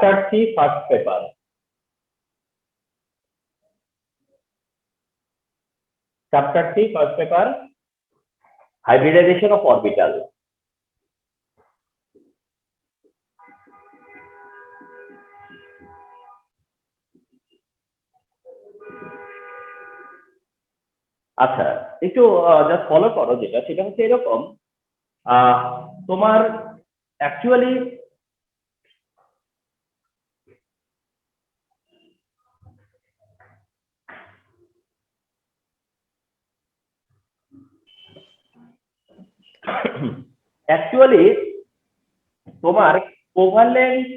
Chapter 3, first paper. Chapter 3, first paper, hybridization of orbital. আচ্ছা, একটু just follow করো, যেটা সেটা হচ্ছে এরকম, তোমার অ্যাকচুয়ালি তোমার কোভালেন্ট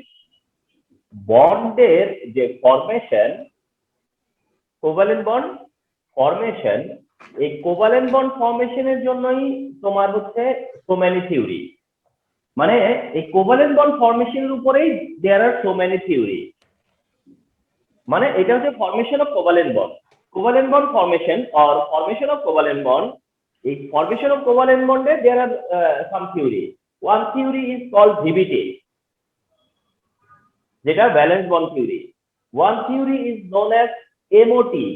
বন্ডের যে ফরমেশন, কোভালেন্ট বন্ড ফরমেশন, এই কোভালেন্ট বন্ড ফরমেশনের জন্যই তোমার হচ্ছে সো মেনি থিওরি, মানে এই কোভালেন্ট বন্ড ফরমেশনের উপরেই there are so many theory. মানে এটা হচ্ছে formation of covalent bond formation or formation of covalent bond. এই ফরমেশন অফ কোভালেন্ট বন্ডে there are some theory. One theory is called VBT, যেটা valence bond theory. One theory is known as MOT,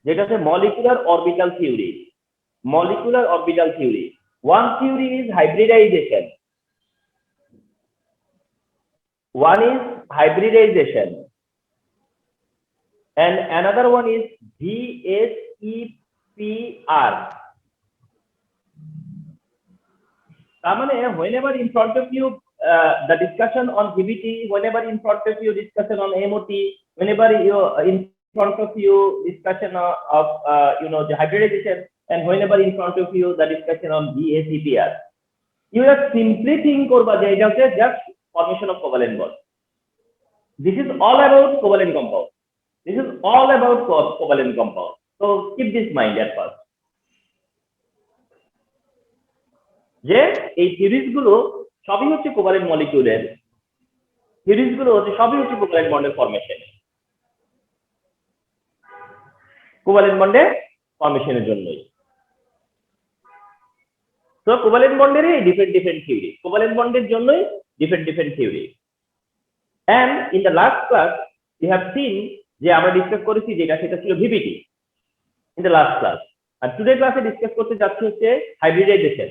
যেটা হচ্ছে molecular orbital theory. One theory is hybridization. And another one is VSEPR. Whenever in front of you the discussion on VBT, whenever in front of you discussion on MOT, whenever you in front of you discussion of the hybridization, and whenever in front of you the discussion on VSEPR, you have simply think korba je eta hoche just formation of covalent bond. This is all about covalent compound. So keep this mind at first. যে এই theories গুলো সবই হচ্ছে covalent মলিকিউলের সবই হচ্ছে covalent বন্ডের formation, covalent বন্ডের ফরমেশনের জন্যই। তো কোভালেন্ট বন্ডেরই ডিফারেন্ট থিওরি, কোভালেন্ট বন্ডের জন্যই different theory. And in the last class we have seen যে আমরা ডিসকাস করেছি যেটা সেটা ছিল VBT in the last class. আর টুডে ক্লাসে ডিসকাস করতে যাচ্ছি হচ্ছে হাইব্রিডাইজেশন।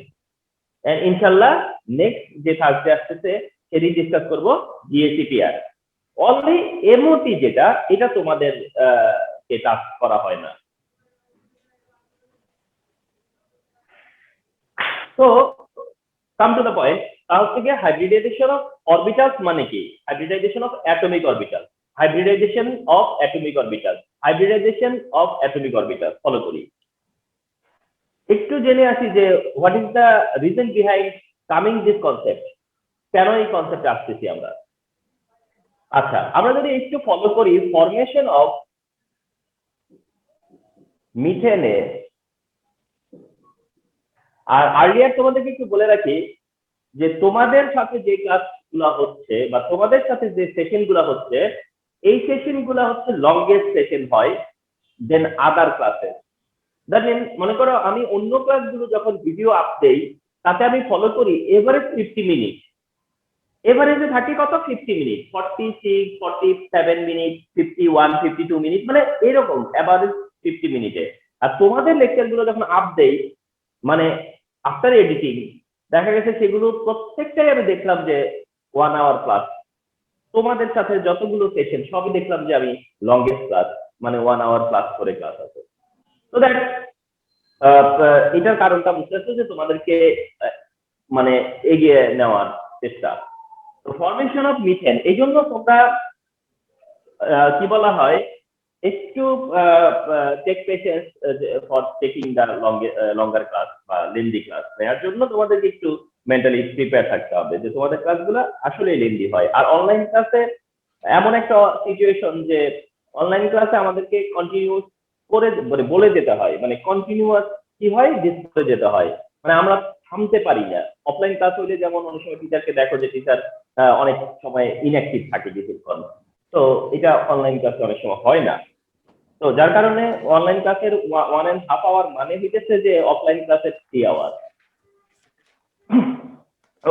এন্ড ইনশাআল্লাহ নেক্সট যে থার্সডে আসতেছে সেদিন ডিসকাস করব জিএসিপিআর। অনলি এমওটি যেটা, এটা তোমাদের কে টাস্ক করা হয় না। তো কাম টু দ্য পয়েন্ট, তা হচ্ছে কি হাইব্রিডাইজেশন অফ অরবিটালস মানে কি? Hybridization of atomic orbital, follow করি। একটু জেনে আসি যে what is the reason behind coming this concept, কেন এই কনসেপ্টে আসতেছি আমরা। আচ্ছা, আমরা যদি একটু ফলো করি ফরমেশন অফ মিথেনে। আর আর্লিয়ার তোমাদেরকে একটু বলে রাখি যে তোমাদের সাথে যে ক্লাসগুলো হচ্ছে বা তোমাদের সাথে যে সেশনগুলো হচ্ছে, এই সেশনগুলো হচ্ছে লংগেস্ট সেশন হয় দেন আদার ক্লাসেস। দ্যাট মিন, মনে করো আমি অন্য ক্লাসগুলো যখন ভিডিও আপ দেই তাতে আমি ফলো করি এভারেজ 50 মিনিট, এভারেজে থাকি কত 50 মিনিট, 46, 47 মিনিট, 51, 52 মিনিট, মানে এরকম এভারেজ 50 মিনিটে। আর তোমাদের লেকচারগুলো যখন আপ দেই মানে আফটার এডিটিং, দেখা গেছে সেগুলো প্রত্যেকটাই আমি দেখলাম যে 1 আওয়ার প্লাস। তোমাদের সাথে যতগুলো সেশন সবই দেখলাম যে আমি লংগেস্ট ক্লাস, মানে 1 আওয়ার প্লাস করে ক্লাস আছে। তো দ্যাট এটার কারণটা বুঝতে পারছো যে তোমাদেরকে মানে এগিয়ে নেওয়ার চেষ্টা। তো ফরমেশন অফ মিথেন, এই জন্য তোমরা কি বলা হয়, একটু take patience for taking the longer class বা লেন্দি ক্লাস নেওয়ার জন্য তোমাদেরকে একটু মেন্টালি প্রিপেয়ার থাকতে হবে যে তোমাদের ক্লাসগুলো আসলে লেন্দি হয়। আর অনলাইন ক্লাসে এমন একটা সিচুয়েশন যে অনলাইন ক্লাসে আমাদেরকে কন্টিনিউস করে বলে যেতে হয়, মানে কন্টিনিউয়াস কি হয় করে যেতে হয়, মানে আমরা থামতে পারি না। অফলাইন ক্লাস হইলে যেমন অনেক সময় টিচারকে দেখো যে টিচার অনেক সময় ইনঅ্যাক্টিভ থাকে কিছুক্ষণ, তো এটা অনলাইন ক্লাসে অনেক সময় হয় না। তো যার কারণে অনলাইন ক্লাসের 1.5 আওয়ার মানে হইতেছে যে অফলাইন ক্লাসের 3 আওয়ার।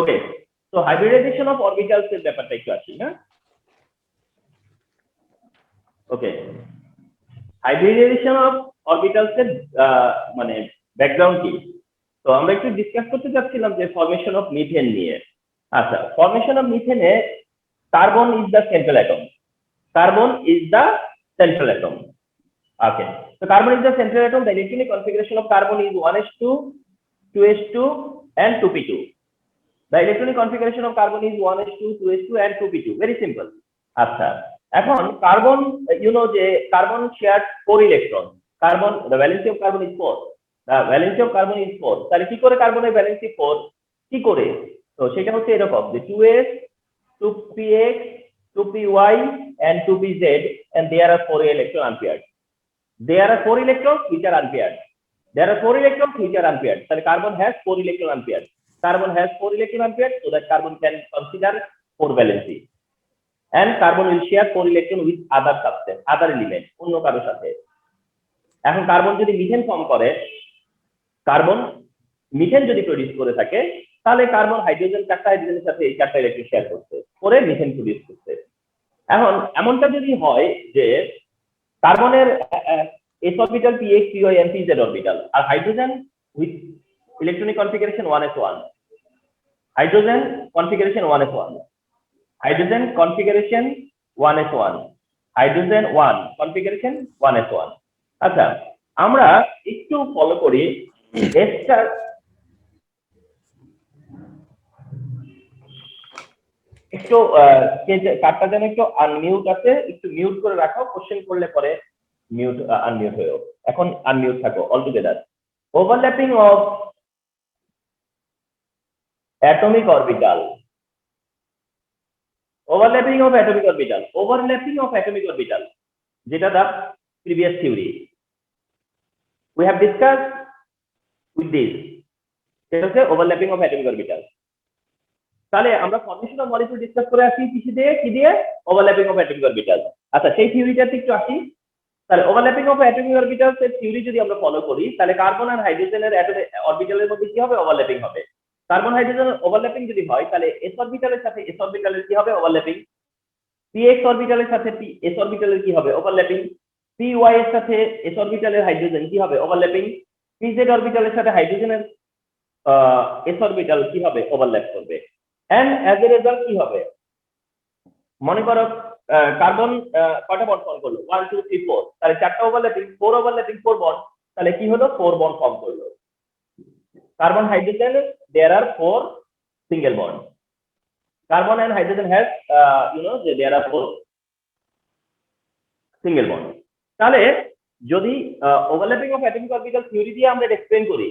ওকে, তো হাইব্রিডাইজেশন অফ অরবিটালস এর ব্যাপারটা একটু আসি। হ্যাঁ, ওকে, হাইব্রিডাইজেশন অফ অরবিটালস এর মানে ব্যাকগ্রাউন্ড কি? তো আমরা একটু ডিসকাস করতে চাচ্ছিলাম যে ফরমেশন অফ মিথেন নিয়ে। আচ্ছা, ফরমেশন অফ মিথেনে carbon is the central atom. Carbon is the central atom. Okay, so carbon is the central atom. The electronic configuration of carbon is 1s2, 2s2, and 2p2. The electronic configuration of carbon is 1s2, 2s2, and 2p2. Very simple. আচ্ছা, এখন carbon, যে carbon share 4 electron. Carbon, the valency of carbon is 4. The valency of carbon is 4. তাহলে কি করে কার্বনের valency 4? কি করে? তো সেটা হচ্ছে এরকম যে 2s, 2px, 2py, and 2pz, and there are 4 electron unpaired. There are 4 electrons which are unpaired. There are 4 electrons which are unpaired. So carbon has 4 electron unpaired. Carbon has 4 electron unpaired, so that carbon can consider 4 valency. And carbon will share 4 electron with other substance, other element, অন্য কারোর সাথে। এখন carbon যদি methane form করে, carbon methane যদি produce করে থাকে, তাহলে কার্বন হাইড্রোজেন 4টা হাইড্রোজেনের সাথে এই 4টা ইলেকট্রন শেয়ার করছে, করে মিথেন প্রডিউস করছে। এখন এমনটা যদি হয় যে কার্বনের s orbital, px, py, and pz orbital, আর hydrogen with electronic configuration 1s1, hydrogen configuration 1s1, hydrogen configuration 1s1, hydrogen 1 configuration 1s1। আচ্ছা, আমরা একটু ফলো করি s স্টার। একটু কার্ডটা যেন একটু আনমিউট আছে, একটু মিউট করে রাখো, কোশ্চেন করলে পরে মিউট আনমিউট হয়েও। এখন আনমিউট থাকো all together. Overlapping of atomic orbital, overlapping of atomic orbital, overlapping of atomic orbital, যেটা the previous theory we have discussed with this, সেটা হচ্ছে ওভারল্যাপিং অফ অ্যাটমিক অরবিটাল। তাহলে আমরা ফরমেশন অফ মলিকিউল ডিসকাস করে আসি কি দিয়ে ওভারল্যাপিং অফ অ্যাটমিক অরবিটাল। আচ্ছা, সেই থিওরিটাতে একটু আসি। তাহলে ওভারল্যাপিং অফ অ্যাটমিক অরবিটালস এর থিওরি যদি আমরা ফলো করি, তাহলে কার্বন আর হাইড্রোজেনের অরবিটালের মধ্যে কি হবে? ওভারল্যাপিং হবে। কার্বন হাইড্রোজেনের ওভারল্যাপিং যদি হয়, তাহলে s অরবিটালের সাথে s অরবিটালের কি হবে? ওভারল্যাপিং। px অরবিটালের সাথে s অরবিটালের কি হবে? ওভারল্যাপিং। py এর সাথে s অরবিটালের হাইড্রোজেন কি হবে? ওভারল্যাপিং। pz অরবিটালের সাথে হাইড্রোজেনের s অরবিটাল কি হবে? ওভারল্যাপ করবে। এন্ড অ্যাজ এ রেজাল্ট কি হবে? মনে করো কার্বন কয়টা বন্ড ফর্ম করলো? 1 2 3 4, তাহলে 4টা ওভারল্যাপিং, 4 ওভারল্যাপিং 4 বন্ড, তাহলে কি হলো? 4 বন্ড ফর্ম করলো। Carbon hydrogen there are 4 single bonds. Carbon and hydrogen has there are 4 single bonds. তাহলে যদি overlapping of atomic orbital theory দিয়ে আমরা এক্সপ্লেইন করি,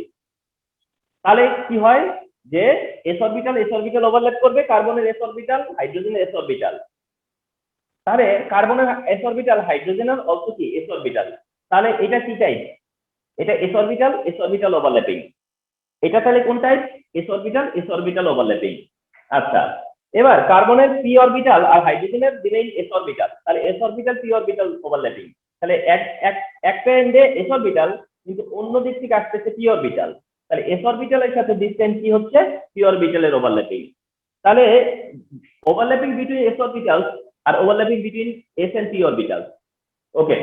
তাহলে কি হয় যে s অরবিটাল ওভারল্যাপ করবে, কার্বনের s অরবিটাল, হাইড্রোজেনের s অরবিটাল। তাহলে কার্বনের s অরবিটাল, হাইড্রোজেনের অলসো কি s অরবিটাল। তাহলে এটা কি টাইপ? এটা s অরবিটাল ওভারল্যাপিং। এটা তাহলে কোন টাইপ? s orbital overlapping. আচ্ছা, এবার কার্বনের p অরবিটাল আর হাইড্রোজেনের রিমেইন s অরবিটাল, তাহলে s orbital p orbital overlapping. তাহলে একটা এন্ডে s অরবিটাল, কিন্তু অন্য দিক থেকে আসতেছে p অরবিটাল, তাহলে s অরবিটালের সাথে ডিসটেন্স কি হচ্ছে? p অরবিটালের ওভারল্যাপিং। তাহলে ওভারল্যাপিং বিটুইন s অরবিটাল আর overlapping between s and p orbital. Okay,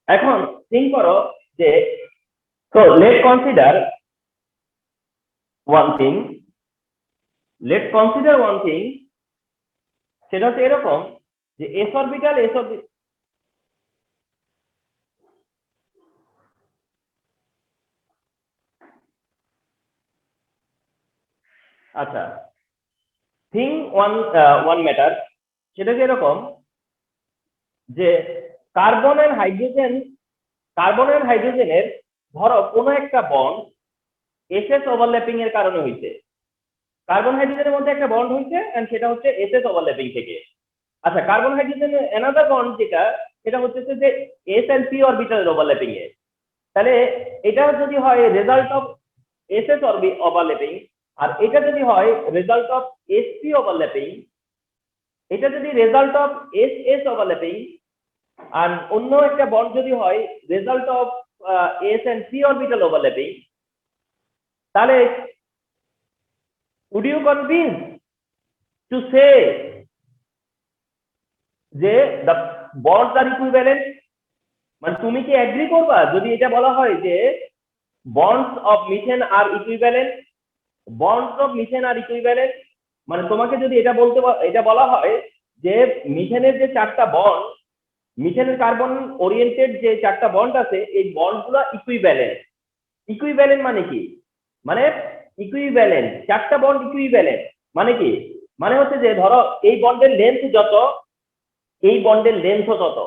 এখন থিঙ্ক করো যে, so let consider one thing, সেটা হচ্ছে এরকম যে s অরবিটাল আচ্ছা, থিং ওয়ান ম্যাটার, সেটা হচ্ছে এরকম যে কার্বন এন্ড হাইড্রোজেনের ধরো কোনো একটা বন্ড ss ওভারল্যাপিং এর কারণে হইছে। কার্বন হাইড্রোজেনের মধ্যে একটা বন্ড হইছে এন্ড সেটা হচ্ছে ss ওভারল্যাপিং থেকে। আচ্ছা, কার্বন হাইড্রোজেনের অ্যানাদার বন্ড যেটা, সেটা হচ্ছে যে s এন্ড p অরবিটালের ওভারল্যাপিং এ। তাহলে এটা যদি হয় রেজাল্ট অফ ss ওভারল্যাপিং, আর এটা যদি হয় রেজাল্ট অফ sp ওভারল্যাপিং, এটা যদি রেজাল্ট অফ ss ওভারল্যাপিং, আর অন্য একটা বন্ড যদি হয় result of s and p orbital overlapping, তাহলে would you convince to say যে the বন্ডস আর ইকুইভ্যালেন্ট, মানে তুমি কি এগ্রি করবা যদি এটা বলা হয় যে bonds of methane are equivalent, bonds of methane are equivalent, মানে তোমাকে যদি এটা বলা হয় যে মিথেনের যে 4টা বন্ড, মিথেনের কার্বন ওরিয়েন্টেড যে 4টা বন্ড আছে এই বন্ডগুলো ইকুইভ্যালেন্ট। ইকুইভ্যালেন্ট মানে কি, মানে ইকুইভ্যালেন্ট 4টা বন্ড ইকুইভ্যালেন্ট মানে কি, মানে হচ্ছে যে ধরো এই বন্ডের লেন্থ যত, এই বন্ডের লেন্থও তত,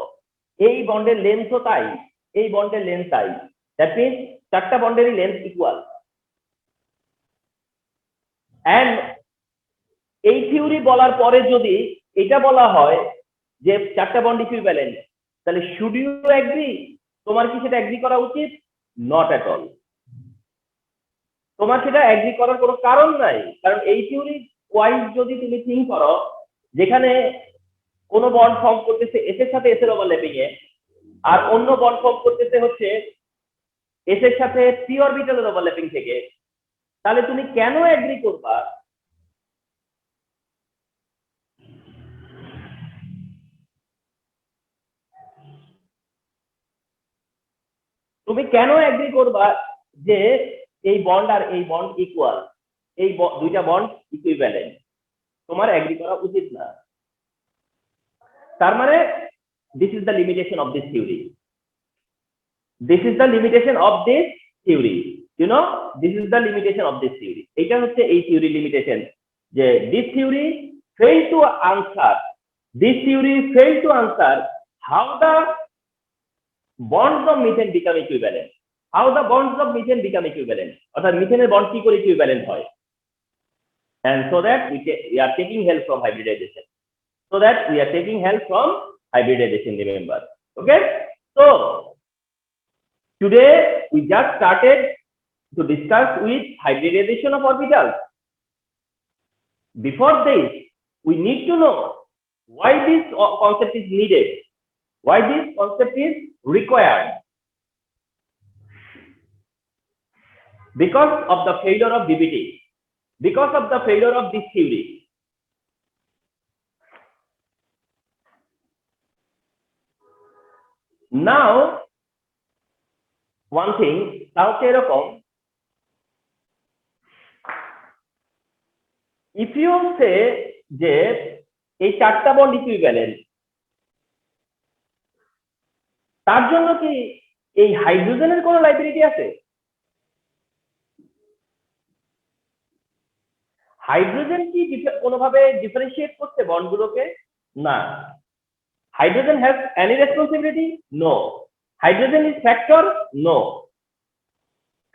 এই বন্ডের লেন্থও তাই, এই বন্ডের লেন্থ তাই, দ্যাট মিনস 4টা বন্ডেরই লেন্থ ইকুয়াল। এন্ড এই থিওরি বলার পরে যদি এটা বলা হয় যে 4টা বন্ড ইকুইভ্যালেন্ট, তাহলে শুড ইউ এগ্রি? তোমার কি সেটা এগ্রি করা উচিত? Not at all. তোমার সেটা এগ্রি করার কোনো কারণ নাই, কারণ এই থিওরি ওয়াইজ যদি তুমি থিঙ্ক করো, যেখানে কোনো বন্ড ফর্ম করতেছে এস এর সাথে এস এর ওভারল্যাপিং এ, আর অন্য বন্ড ফর্ম করতেছে হচ্ছে এস এর সাথে পি অরবিটালের ওভারল্যাপিং থেকে, তাহলে তুমি কেন এগ্রি করবা? তুমি কেন এগ্রি করবা যে এই বন্ড আর এই বন্ড ইকুয়াল, এই দুইটা বন্ড ইকুইভ্যালেন্ট? তোমার এগ্রি করা উচিত না। তার মানে this is the limitation of this theory, this is the limitation of this theory, you know, this is the limitation of this theory. এটা হচ্ছে এই থিওরি লিমিটেশন, যে this theory fail to answer, this theory fail to answer how the bonds of methane become equivalent, how the bonds of methane become equivalent, অর্থাৎ মিথেনের bond কি করে equivalent হয়, and so that we are taking help from hybridization, so that we are taking help from hybridization, remember. Okay, so today we just started to discuss with hybridization of orbitals. Before this we need to know why this concept is needed, why this concept is required. Because of the failure of DBT, because of the failure of this theory. Now one thing তাহলে এরকম, if you say যে এই 4টা bond equivalent, তার জন্য কি এই হাইড্রোজেনের কোনো লাইবিলিটি আছে? হাইড্রোজেন কি কোনোভাবে ডিফারেন্সিয়েট করছে বন্ডগুলোকে? না। Hydrogen has any responsibility? No. Hydrogen is factor? No.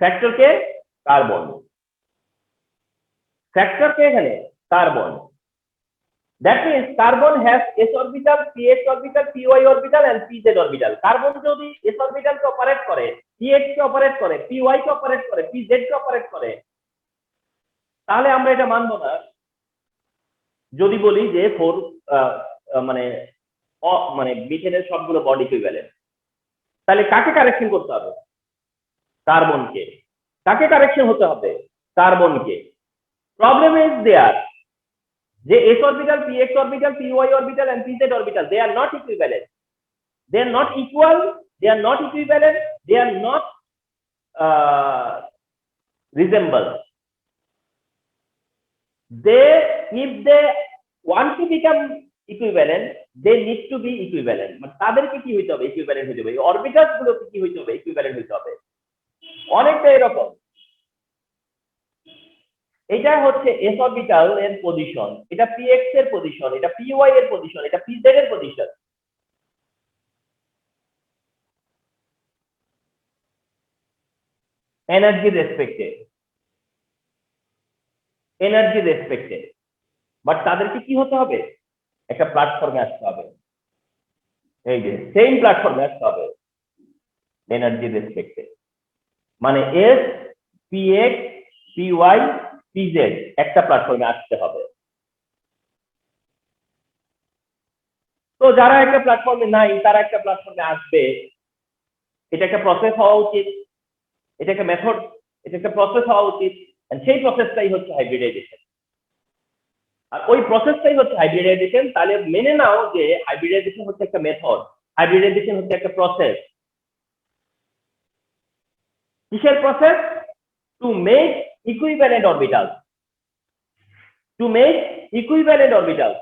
Factor কে? কার্বন। ফ্যাক্টর কে এখানে? Carbon. That means carbon has s orbital, px orbital, py orbital and pz orbital. Carbon যদি s orbital কে operate করে, px কে operate করে, py কে operate করে, pz কে operate করে, তাহলে আমরা এটা মানবো না। যদি বলি যে মানে মিথেনের সবগুলো বন্ড ইকুইভ্যালেন্ট, তাহলে কাকে কারেকশন করতে হবে? কার্বনকে। কাকে কারেকশন হতে হবে? কার্বনকে। প্রবলেম ইজ দেয়ার যে s orbital, px orbital, py orbital and pz orbital, they are not equivalent, they are not equal, they are not equivalent, they are not resemble. If they want to become equivalent, they need to be equivalent. মানে তাদেরকে কি হইতে হবে? Equivalent হইতে হবে। Orbitals গুলো কি হইতে হবে? ইকুইভ্যালেন্ট হইতে হবে। অনেকটা এরকম, এটা হচ্ছে s অরবিটাল এর পজিশন, এটা px এর পজিশন, এটা py এর পজিশন, এটা pz এর পজিশন। এনার্জি রেসপেক্টে, বাট তাদেরকে কি হতে হবে? একটা প্ল্যাটফর্মে আসতে হবে, এই যে সেম প্ল্যাটফর্মে আসতে হবে এনার্জি রেসপেক্টে। মানে s, px, py, pz একটা প্ল্যাটফর্মে আসতে হবে। তো যারা একটা প্ল্যাটফর্মে নাই তারা একটা প্ল্যাটফর্মে আসবে, এটা একটা প্রসেস হওয়া উচিত, এটা একটা মেথড, এটা একটা প্রসেস হওয়া উচিত, সেই প্রসেসটাই হচ্ছে হাইব্রিডাইজেশন। আর ওই প্রসেসটাই হচ্ছে হাইব্রিডাইজেশন। তাহলে মেনে নাও যে হাইব্রিডাইজেশন হচ্ছে একটা মেথড, হাইব্রিডাইজেশন হচ্ছে একটা প্রসেস। কিসের process? To make equivalent orbital, to make equivalent orbital,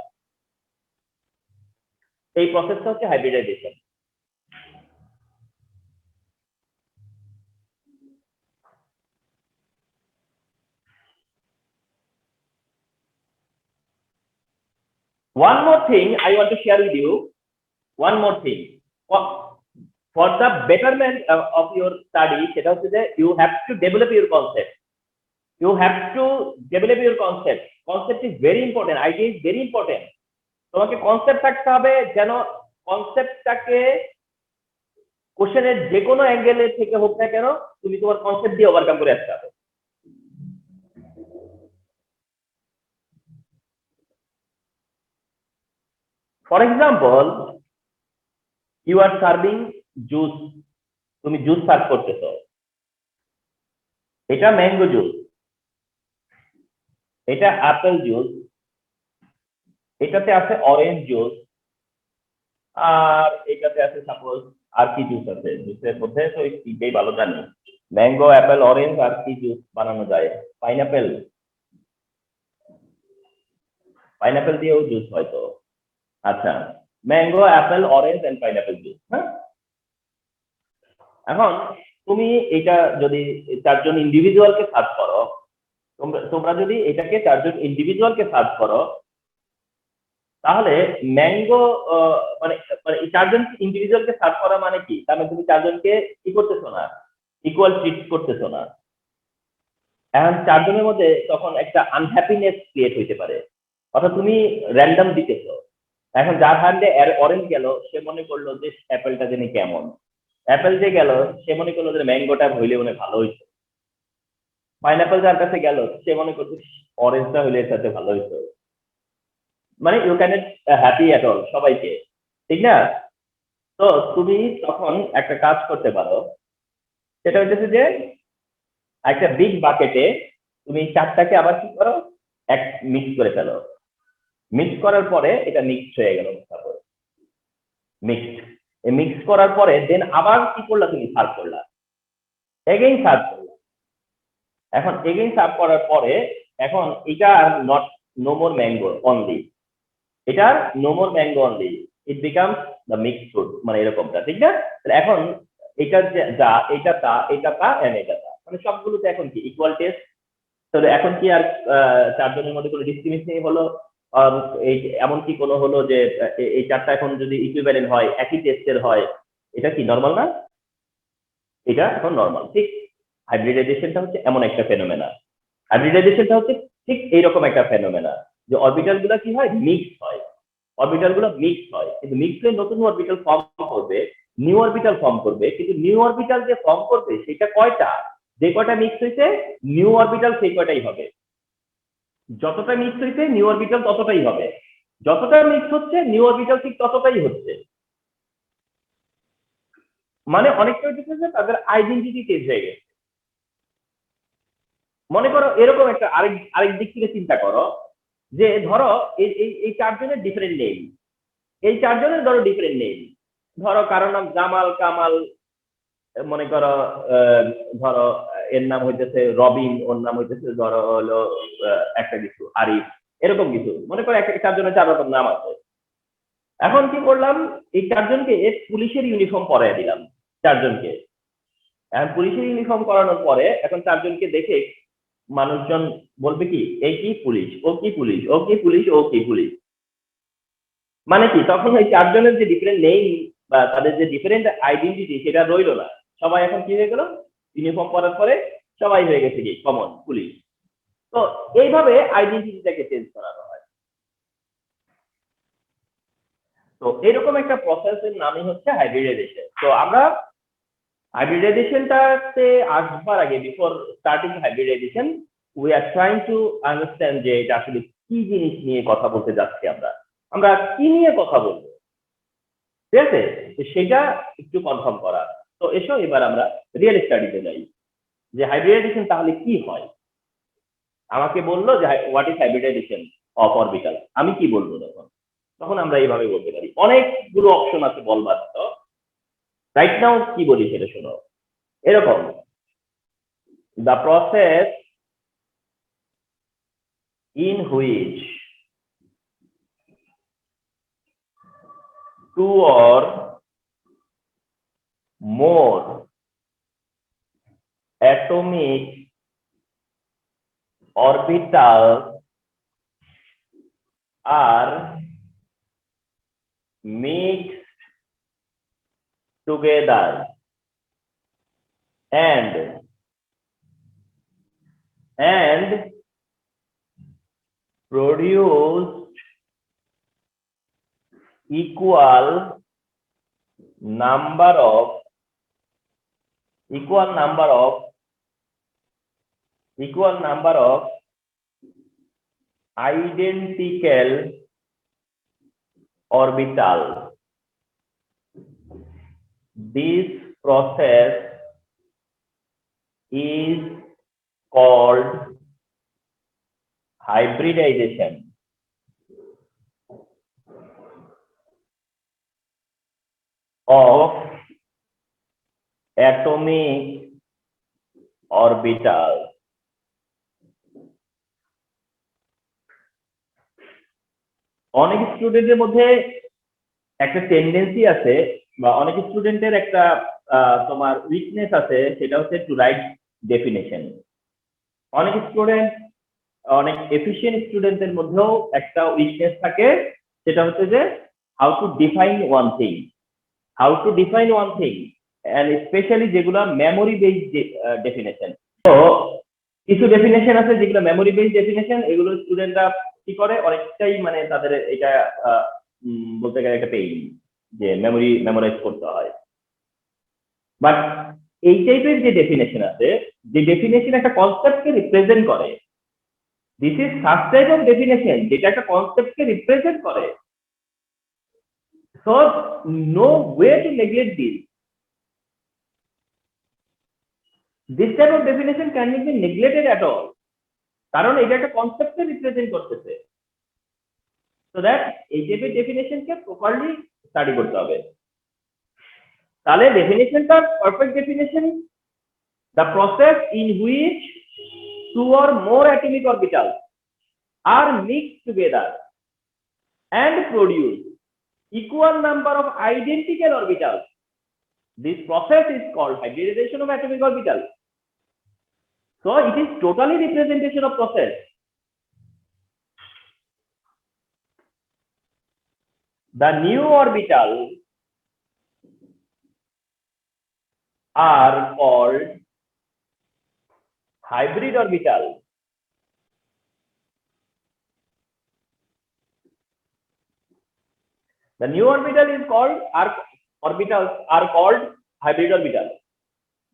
এই প্রসেসটা হচ্ছে hybridization. One more thing I want to share with you, one more thing. For the betterment of your study, সেটা হচ্ছে যে you have to develop your concept. You have to develop your concept. Concept is very important. Idea is very important. তোমাকে concept থাকতে হবে, যেন কনসেপ্টটাকে কোশ্চেনের যে কোনো অ্যাঙ্গেলে থেকে হোক না কেন তুমি তোমার কনসেপ্ট দিয়ে ওভারকাম করে আসতে হবে। For example, you are serving juice, তুমি জুস সার্ভ করতেছো, এটা ম্যাঙ্গো জুস, এটা অ্যাপেল জুস, এটাতে আছে অরেঞ্জ জুস, আর এটাতে আছে সাপোজ আর কি জুস আছে, জুসের মধ্যে তো এই তিনটেই ভালো জানি, ম্যাঙ্গো, অ্যাপেল, অরেঞ্জ, আর কি জুস বানানো যায়, পাইনাপেল, পাইনাপেল দিয়েও জুস হয়তো। আচ্ছা, mango, apple, orange and pineapple juice. হ্যাঁ, এখন তুমি এটা যদি চারজন ইন্ডিভিজুয়ালকে সার্চ করো, তোমরা যদি এটাকে চারজন ইন্ডিভিজুয়ালকে সার্চ করো, তাহলে ম্যাঙ্গো মানে মানে এই চারজন ইন্ডিভিজুয়ালকে সার্চ করা মানে কি, তার মানে তুমি চারজনকে কি করতেছো না, ইকুয়াল ট্রিট করতেছো না। এখন চারজনের মধ্যে তখন একটা আনহ্যাপিনেস ক্রিয়েট হইতে পারে, অর্থাৎ তুমি র্যান্ডম দিতেছো। এখন যার হ্যান্ডে অরেঞ্জ গেল সে মনে করলো যে অ্যাপেলটা জানি কেমন, অ্যাপেল যে গেল সে মনে করলো যে ম্যাঙ্গোটা হইলে মনে ভালো হইতো, পাইনাপেল যার কাছে গেল সে মনে করছে অরেঞ্জটা হইলে এর সাথে ভালো হইতো। মানে you can happy at all সবাইকে, ঠিক না? তো তুমি তখন একটা কাজ করতে পারো, সেটা হচ্ছে যে একটা বিগ বাকেটে তুমি চারটাকে আবার কি করো, এক মিক্স করে ফেলো, মিক্স করার পরে এটা মিক্স হয়ে গেল, মিক্সড, মিক্স করার পরে দেন আবার কি করলা, তুমি সার্ভ করলা, এগেইন সার্ভ করলা। এখন এগেইন সার্ভ করার পরে এখন এটা আর not no more mango only, এটা no more mango only, it becomes the mix fruit, মানে এরকমটা, ঠিক না? এখন এটা যা, এটা তা, এটা তা এন্ড এটা তা, মানে সবগুলোতে এখন কি ইকুয়াল টেস্ট। তো এখন কি আর চারজনের মধ্যে কোনো ডিসক্রিমিনেশন হলো? এই এমন কি কোনো হলো যে এই চারটা এখন যদি ইকুইভ্যালেন্ট হয়, একই টেস্টের হয়, এটা কি নরমাল না? এটা এখন নরমাল, ঠিক? হাইব্রিডাইজেশনটা হচ্ছে এমন একটা ফেনোমেনা, হাইব্রিডাইজেশনটা হচ্ছে ঠিক এইরকম একটা ফেনোমেনা যে অরবিটাল গুলা কি হয়, মিক্স হয়, অরবিটাল গুলো মিক্স হয়, কিন্তু মিক্স হয়ে নতুন অরবিটাল ফর্ম করবে, নিউ অরবিটাল ফর্ম করবে, কিন্তু নিউ অরবিটাল যে ফর্ম করবে সেটা কয়টা, যে কয়টা মিক্স হয়েছে নিউ অরবিটাল সেই কয়টাই হবে, যতটা মিক্স হয়েছে নিউ অরবিটাল ততটাই হবে, যতটা মিক্স হচ্ছে নিউ অরবিটাল ঠিক ততটাই হচ্ছে। মানে অনেকটা হচ্ছে যে তাদের আইডেন্টিটি চেঞ্জ হয়ে গেছে। মনে করো এরকম একটা আরেক দিক থেকে চিন্তা করো, যে ধরো এই চারজনের ডিফারেন্ট নেম, এই চারজনের ধরো ডিফারেন্ট নেম, ধরো কারোর নাম জামাল, কামাল, মনে করো ধরো এর নাম হইতেছে রবিন, ওর নাম হইতেছে ধরো হলো একটা কিছু আরিফ, এরকম কিছু, মনে করো চারজনের চার রকম নাম আছে। এখন কি করলাম, এই চারজনকে পুলিশের ইউনিফর্ম পরাই দিলাম চারজনকে। এখন পুলিশের ইউনিফর্ম করানোর পরে এখন চারজনকে দেখে মানুষজন বলবে কি, এই কি পুলিশ, ও কি পুলিশ, ও কি পুলিশ, ও কি পুলিশ, মানে কি তখন ওই চারজনের যে ডিফারেন্ট নেই বা তাদের যে ডিফারেন্ট আইডেন্টিটি সেটা রইলো না, সবাই এখন কি হয়ে গেল, ইউনিফর্ম পরার পরে সবাই হয়ে গেছে কি কমন পুলিশ। তো এইভাবে আইডেন্টিটিটাকে চেঞ্জ করানো হয়। তো এরকম একটা প্রসেসের নামই হচ্ছে হাইব্রিডাইজেশন। তো আমরা হাইব্রিডাইজেশনটাতে আসবার আগে, before starting hybridization, we are trying to understand যে এটা আসলে কি জিনিস নিয়ে কথা বলতে যাচ্ছি, আমরা আমরা কি নিয়ে কথা বলবো, ঠিক আছে? সেটা একটু কনফার্ম করা। তো এসো এবার আমরা রিয়েল স্টাডিতে যাই, যে হাইব্রিডাইজেশন তাহলে কি হয়। আমাকে বললো যে what is hybridization, of orbital. আমি কি বলবো তখন? তখন আমরা এইভাবে বলতে পারি, অনেকগুলো অপশন আছে বলবার তো। রাইট নাও কি বলি সেটা শোনো, এরকম, the process in which two or more atomic orbitals are mixed together and produced equal number of identical orbitals. This process is called hybridization of atomic orbitals. অনেক স্টুডেন্টের মধ্যে একটা টেন্ডেন্সি আছে বা অনেক স্টুডেন্টের একটা তোমার উইকনেস আছে, সেটা হচ্ছে টু রাইট ডেফিনেশন। অনেক স্টুডেন্ট, অনেক এফিশিয়েন্ট স্টুডেন্টের মধ্যেও একটা উইকনেস থাকে, সেটা হচ্ছে যে how to define one thing, and specially যেগুলো মেমোরি বেসড ডেফিনেশন। তো কিছু ডেফিনেশন আছে যেগুলো মেমোরি বেসড ডেফিনেশন, এগুলো স্টুডেন্টরা কি করে অনেকটাই মানে তাদের এটা বলতে গেলে একটা পেইন যে মেমোরাইজ করতে হয়। বাট এই টাইপের যে ডেফিনেশন আছে, যে ডেফিনেশন একটা কনসেপ্টকে রিপ্রেজেন্ট করে, this is such type of definition যেটা একটা কনসেপ্টকে রিপ্রেজেন্ট করে। So no way to neglect this type of definition can not be neglected at all, কারণ এটা একটা কনসেপ্টকে রিপ্রেজেন্ট করতেছে। সো দ্যাট এই টাইপের ডেফিনেশনকে প্রপারলি স্টাডি করতে হবে। তাহলে ডেফিনেশনটা perfect definition, the process in which two or more atomic orbitals are mixed together and produce equal number of identical orbitals. This process is called hybridization of atomic orbitals. So it is totally representation of process. The new orbitals are called hybrid orbitals. The new orbital is called orbitals are called hybrid orbitals.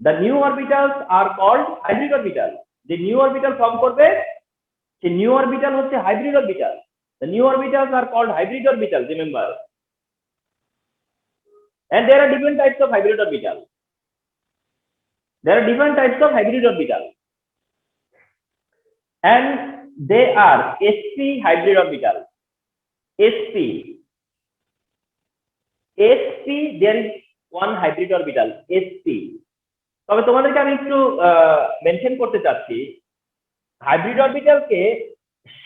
The new orbitals are called hybrid orbitals. The new orbital form করবে, the new orbital হচ্ছে hybrid orbital. The new orbitals are called hybrid orbitals, remember. And there are different types of hybrid orbitals. And they are sp hybrid orbitals. sp, there is one hybrid orbital, sp. তবে তোমাদেরকে আমি একটু mention করতে চাচ্ছি, hybrid অরবিটালকে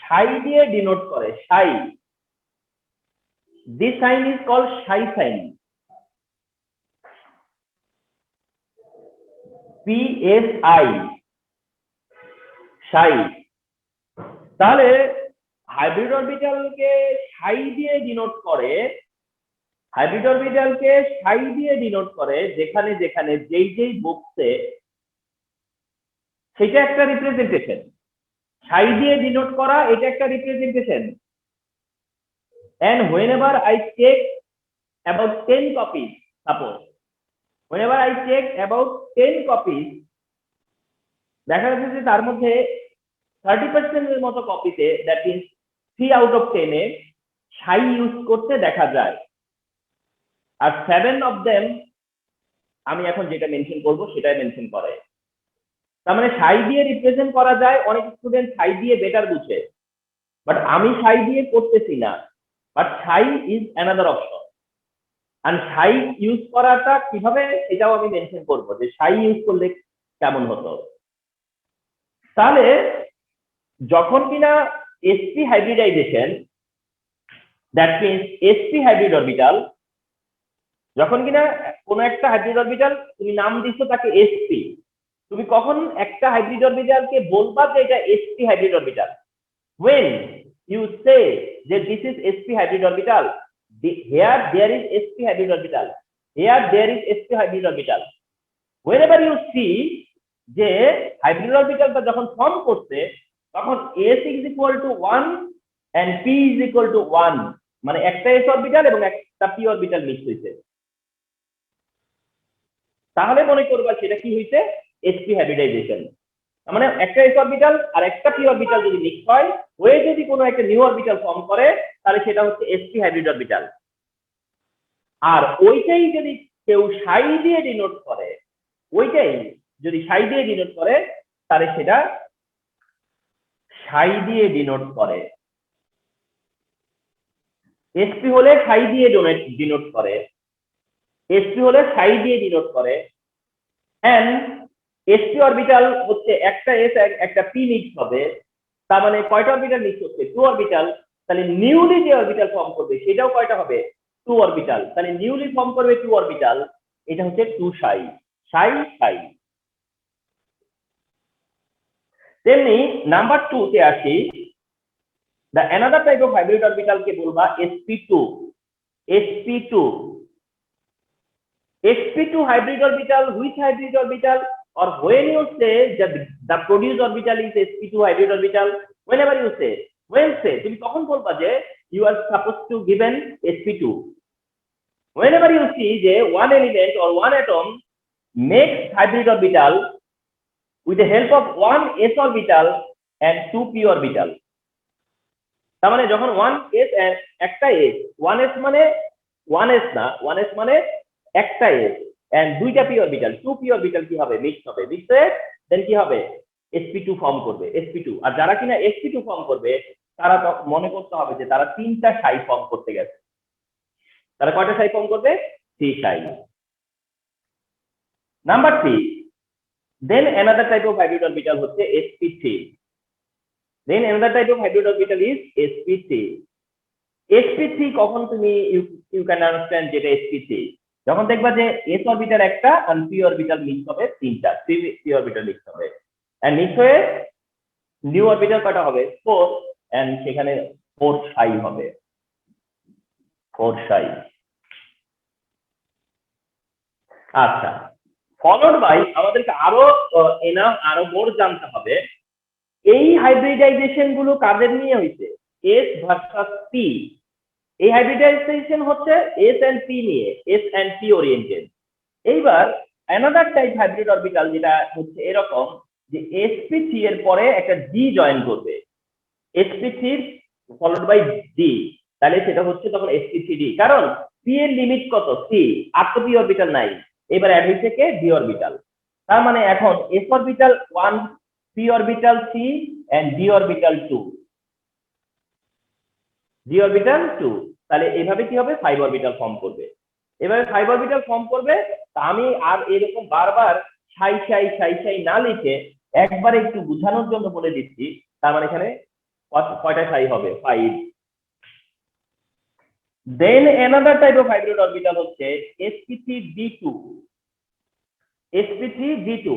সাই দিয়ে denote করে, সাই। This sign is called Sai sign, PSI, সাই। তাহলে hybrid অরবিটালকে সাই দিয়ে ডিনোট করে, যেখানে যেখানে যেই বক্সে, সেটা একটা রিপ্রেজেন্টেশন। সাই দিয়ে ডিনোট করা এটা একটা representation. And whenever I check about 10 copies, suppose whenever I check about 10 copies, দেখা যাচ্ছে যে তার মধ্যে 30% এর মতো কপিতে, that means 3 out of 10 A Sai use করতে দেখা যায়। আর 7 of them আমি এখন যেটা মেনশন করব সেটাই মেনশন করে। তার মানে সাই দিয়ে রিপ্রেজেন্ট করা যায়, অনেক স্টুডেন্ট সাই দিয়ে বেটার বুঝে। বাট আমি সাই দিয়ে করতেছি না, but Sai is another option. And Sai use করাটা কিভাবে এটাও আমি মেনশন করবো যে সাই ইউজ করলে কেমন হতো। তাহলে যখন কিনা sp hybridization, that means sp hybrid orbital, যখন কিনা কোন একটা হাইব্রিড অরবিটাল তুমি নাম দিচ্ছ তাকে sp, তুমি কখন একটা হাইব্রিড অরবিটালকে বলবা যে এটা sp hybrid orbital? when you say that this is sp hybrid orbital, here there is sp hybrid orbital, here there is sp hybrid orbital. whenever you see যে হাইব্রিড অরবিটালটা যখন ফর্ম করছে তখন s is equal to 1 and p is equal to 1, মানে একটা s orbital এবং একটা p orbital mix হইছে, তাহলে মনে করবা সেটা কি হইছে? sp hybridization. মানে একটা s অরবিটাল আর একটা p অরবিটাল যদি মিক্স হয়, হয়ে যদি কোনো একটা নিউ অরবিটাল ফর্ম করে, তাহলে সেটা হচ্ছে sp হাইব্রিড অরবিটাল। আর ওইটাই যদি কেউ সাই দিয়ে ডিনোট করে, ওইটাই যদি সাই দিয়ে ডিনোট করে, তাহলে সেটা সাই দিয়ে ডিনোট করে। sp হলে সাই দিয়ে ডিনোট করে, sp হলে সাই দিয়ে ডিনোট করে। এন্ড sp অরবিটাল হচ্ছে একটা s একটা p মিক্স হবে, তার মানে কয়টা অরবিটাল মিক্স হচ্ছে? 2 অরবিটাল। তাহলে নিউলি যে অরবিটাল ফর্ম করবে সেটাও কয়টা হবে? 2 অরবিটাল। তাহলে নিউলি ফর্ম করবে 2 অরবিটাল, এটা হচ্ছে 2 সাই, সাই সাই। তেমনি নাম্বার 2 তে আসি, the another type of hybrid orbital কে বলবা sp2, sp2, sp2 hybrid orbital, which hybrid orbital, or when you say that the produced orbital is sp2 hybrid orbital, whenever you say, when say, তুমি কখন বলবা যে you are supposed to given sp2? whenever you see যে one element or one atom makes hybrid orbital with the help of one s orbital and 2 p orbital, তার মানে যখন 1s একটা s, 1s মানে 1s না, 1s মানে একটা s and দুইটা p orbital, 2 p orbital কি হবে? মিক্স হবে, মিক্স হয়ে দেন কি হবে? sp2 ফর্ম করবে, sp2। আর যারা কিনা sp2 ফর্ম করবে তারা মনে করতে হবে যে তারা তিনটা সাই ফর্ম করতে গেছে। তারা কয়টা সাই ফর্ম করবে? 3 সাই। Number 3, then another type of hybrid orbital হচ্ছে sp3, then another type of hybrid orbital is sp3। sp3 কখন তুমি you can understand যেটা sp3, যখন দেখবা যে s অরবিটাল একটা আর p অরবিটাল মিক্স হবে তিনটা, 3 p অরবিটাল মিক্স হবে and মিক্স হয়ে নিউ অরবিটাল কয়টা হবে? 4, and সেখানে 4 সাই হবে, 4 সাই। আচ্ছা, ফলোড বাই আমাদেরকে আরো মোর জানতে হবে এই হাইব্রিডাইজেশন গুলো কাদের নিয়ে হইছে? s versus p। এই হাইব্রিডাইজেশন হচ্ছে s and p নিয়ে, s and p ওরিয়েন্টেড। এইবার অ্যানাদার টাইপ হাইব্রিড অরবিটাল যেটা হচ্ছে এরকম যে sp3 এর পরে একটা d জয়েন করবে, sp3 ফলোড বাই d, তাহলে সেটা হচ্ছে তখন sp3d। কারণ p এর লিমিট কত? c, আর তো p অরবিটাল নাই, এবার অ্যাড হইছে কে? d orbital. তার মানে এখন s orbital 1, p orbital 3 and d orbital 2, d orbital 2। তাহলে এইভাবে কি হবে? 5 অরবিটাল ফর্ম করবে। এবারে 5 অরবিটাল ফর্ম করবে, তা আমি আর এরকম বারবার সাই সাই সাই সাই না লিখে একবারে একটু বোঝানোর জন্য বলে দিচ্ছি। তার মানে এখানে কয়টা সাই হবে? 5। then another type of hybrid orbital হচ্ছে sp3d2, sp3d2।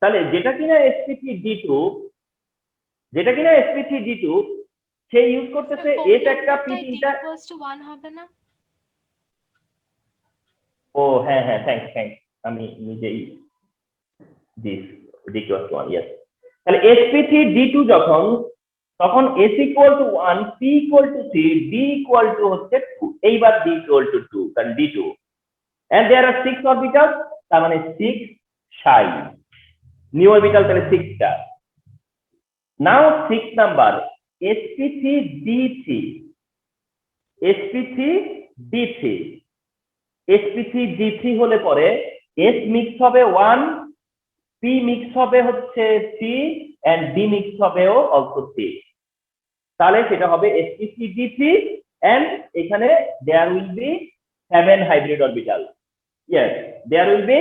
তাহলে যেটা কিনা sp3d2, সে ইউজ করতেছে s একটা p তিনটা। ও হ্যাঁ হ্যাঁ, থ্যাঙ্কস, আমি নিজেই d+1, ইয়েস। তাহলে sp3d2 যখন, তখন s equal to 1, p equal to 3, d equal to হচ্ছে 2। এইবার d equal to 2, কারণ d2 and there are 6 orbitals, তার মানে 6 সাই, নিউ অরবিটাল তাহলে 6টা। নাও 6 নাম্বার sp3d3, sp3d3 হলে পরে s মিক্স হবে 1, p মিক্স হবে হচ্ছে 3 and d মিক্স হবেও অলসো 3। তাহলে সেটা হবে sp3d3 and এখানে there will be 7 hybrid orbital. Yes, there will be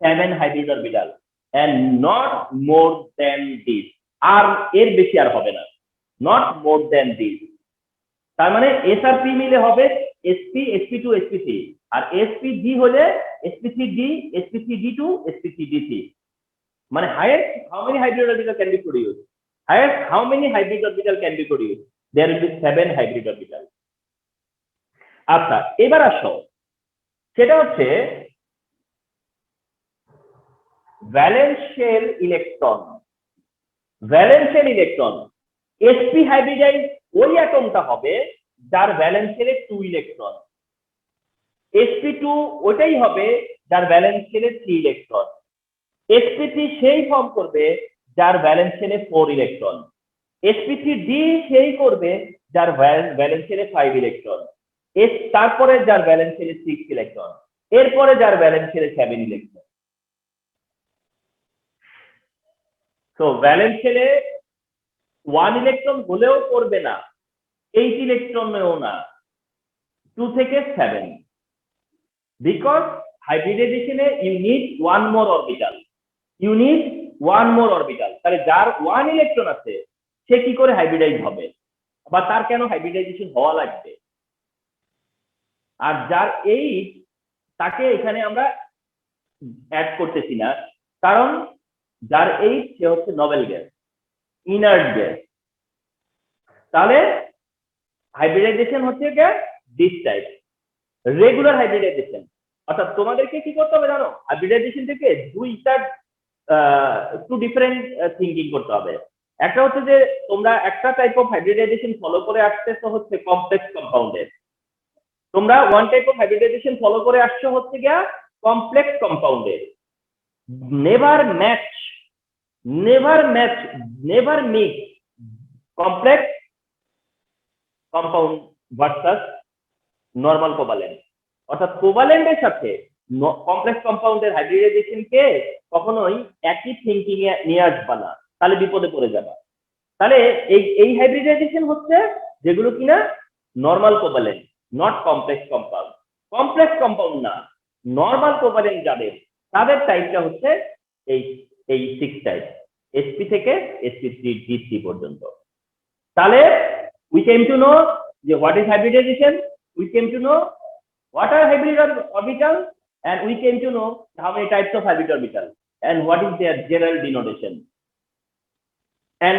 7 hybrid orbital and not more than this. আর এর বেশি আর হবে না, not more than this. তার মানে এস আর পি মিলে হবে sp sp2 sp3 আর spg হলে sp3d sp3d2 sp3d3. মানে highest how many hybrid orbital can be produced? Highest how many hybrid orbital can be produced? There will be 7 hybrid orbital. আচ্ছা, এবার আসো, সেটা হচ্ছে valence shell electron. Valence shell electron sp hybridize ওই অ্যাটমটা হবে যার ভ্যালেন্স শেলে 2 ইলেকট্রন, sp2 ওটাই হবে যার ভ্যালেন্স শেলে 3 ইলেকট্রন, sp3 সেই ফর্ম করবে যার ভ্যালেন্স শেলে 4 ইলেকট্রন, sp3d সেই করবে যার ভ্যালেন্স শেলে 5 ইলেকট্রন, তারপরে যার ভ্যালেন্স শেলে 6 ইলেকট্রন, এরপরে যার ভ্যালেন্স শেলে 7 ইলেকট্রন। তো ভ্যালেন্স শেলে 1 ইলেকট্রন হলেও করবে না, 8 ইলেকট্রনেও না, 2 থেকে 7, বিকজ হাইব্রিডাইজেশনে you need one more orbital, you need one more orbital. তাহলে যার 1 ইলেকট্রন আছে সে কি করে হাইব্রিডাইজ হবে, বা তার কেন হাইব্রিডাইজেশন হওয়া লাগবে? আর যার 8 তাকে এখানে আমরা অ্যাড করতেছি না, কারণ যার 8 সে হচ্ছে নোবেল গ্যাস, ইনার্ট গ্যাস। তাহলে হাইব্রিডাইজেশন হচ্ছে দিস টাইপ, রেগুলার হাইব্রিডাইজেশন। অর্থাৎ তোমাদেরকে কি করতে হবে জানো, হাইব্রিডাইজেশন থেকে টু ডিফারেন্ট থিঙ্কিং করতে হবে। একটা হচ্ছে যে তোমরা একটা টাইপ অফ হাইব্রিডাইজেশন ফলো করে আসতেছো হচ্ছে কমপ্লেক্স কম্পাউন্ডের, তোমরা one type of hybridization follow করে আসছো হচ্ছে গিয়া কমপ্লেক্স কম্পাউন্ডের। Never match, never mix complex compound versus normal covalent. অর্থাৎ কোভালেন্টের সাথে কমপ্লেক্স কম্পাউন্ডের হাইব্রিডাইজেশনকে কখনোই একই থিঙ্কিং এ নিয়ে আসবা না, তাহলে বিপদে পড়ে যাবা। তাহলে এই হাইব্রিডাইজেশন হচ্ছে যেগুলো কিনা normal covalent, not complex compound. Complex compound না, নর্মাল কোভালেন্ট যাদের, তাদের টাইপটা হচ্ছে এই 6 টাইপ, sp থেকে sp3d3 পর্যন্ত। তাহলে we came to know what is hybridization, we came to know what are hybrid orbitals, and we came to know how many types of hybrid orbitals and what is their general denotation, and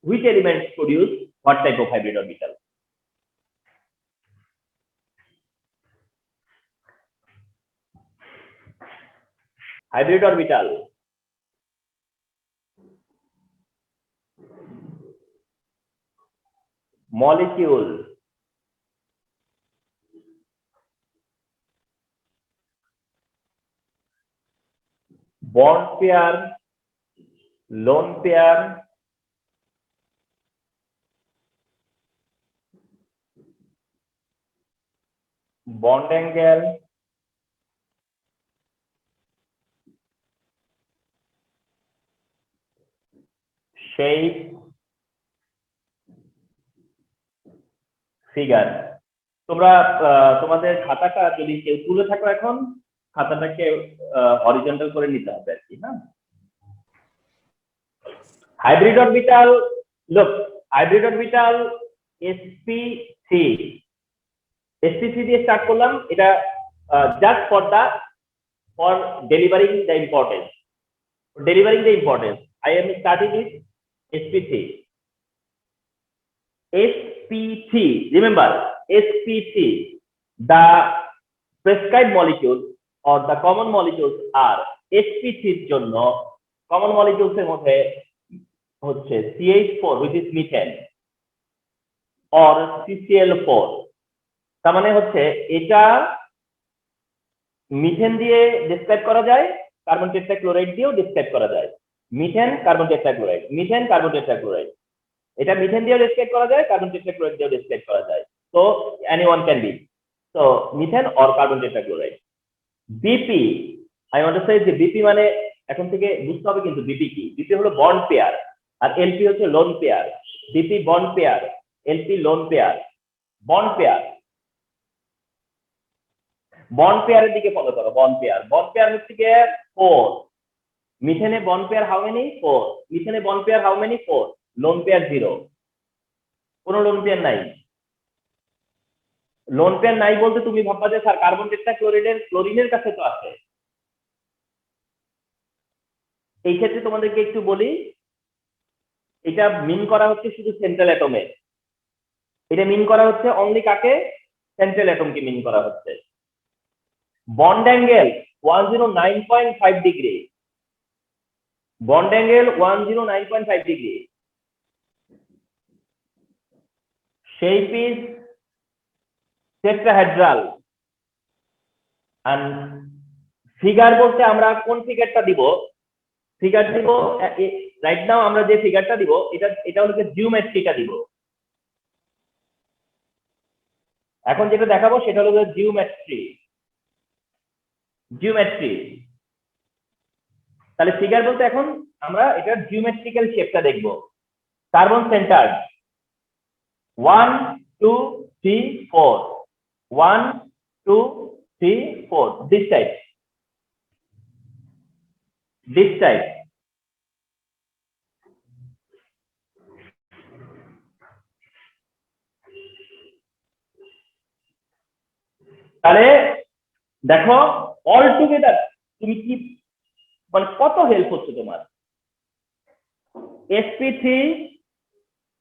which elements produce what type of hybrid orbital. Hybrid orbital, molecule, bond pair, lone pair, bond angle, shape, figure. তোমরা তোমাদের খাতাটা যদি কেউ তুলে থাকো এখন খাতাটাকে horizontal করে নিতে হবে আর কি। হ্যাঁ, hybrid orbital, look, hybrid orbital sp3, sp3 দিয়ে স্টার্ট করলাম, এটা just for delivering the importance, I am starting with sp3. sp3, remember sp3, the prescribed molecules or the common molecules are sp3 এর জন্য common molecules এর মধ্যে হচ্ছে CH4 which is methane or CCl4। তার মানে হচ্ছে এটা মিথেন দিয়ে ডেসক্রাইব করা যায়, কার্বন টেট্রাক্লোরাইড দিয়েও ডেসক্রাইব করা যায়। Methane carbon tetrachloride, methane carbon tetrachloride, এটা মিথেন দিয়েও ডেসক্রাইব করা যায়, কার্বন টেট্রাক্লোরাইড দিয়েও ডেসক্রাইব করা যায়। তো anyone can be, so methane or carbon tetrachloride. BP, I want to say যে বিপি মানে এখন থেকে বুঝতে হবে কিন্তু বিপি কি। বিপি হলো বন্ড পেয়ার আর এলপি হচ্ছে lone pair. DP bond pair, LP lone pair, bond pair. বন্ড পেয়ারের দিকে ফলো করো। বন্ড পেয়ার হচ্ছে কি 4। মিথেনে বন্ড পেয়ার হাউ মেনি? 4। মিথেনে bond pair how many? 4। Lone pair 0, কোনো লোন পেয়ার নাই। লোন পেয়ার নাই বলতে তুমি ভাববা যে স্যার কার্বন টেট্রাক্লোরাইডের ক্লোরিনের কাছে তো আছে। এই ক্ষেত্রে তোমাদেরকে একটু বলি, এটা মিন করা হচ্ছে শুধু সেন্ট্রাল অ্যাটমে। এটা মিন করা হচ্ছে অনলি কাকে? সেন্ট্রাল অ্যাটমকে মিন করা হচ্ছে। Bond angle 109.5 degree, bond angle 109.5 degree. shape is tetrahedral and figure বলতে আমরা কোন ফিগারটা দিব? ফিগার দিব রাইট নাও, আমরা যে ফিগারটা দিব এটা হলো জিওমেট্রিটা দিব। এখন যেটা দেখাবো সেটা হলো জিওমেট্রি। তাহলে ফিগার বলতে এখন আমরা এটার জিওমেট্রিক্যাল শেপটা দেখব। Carbon centre 1 2 3 4, 1 2 3 4, this type, this type। তাহলে দেখো অল টুগেদার তুমি কি মানে কত হেল্প হচ্ছে তোমার। sp3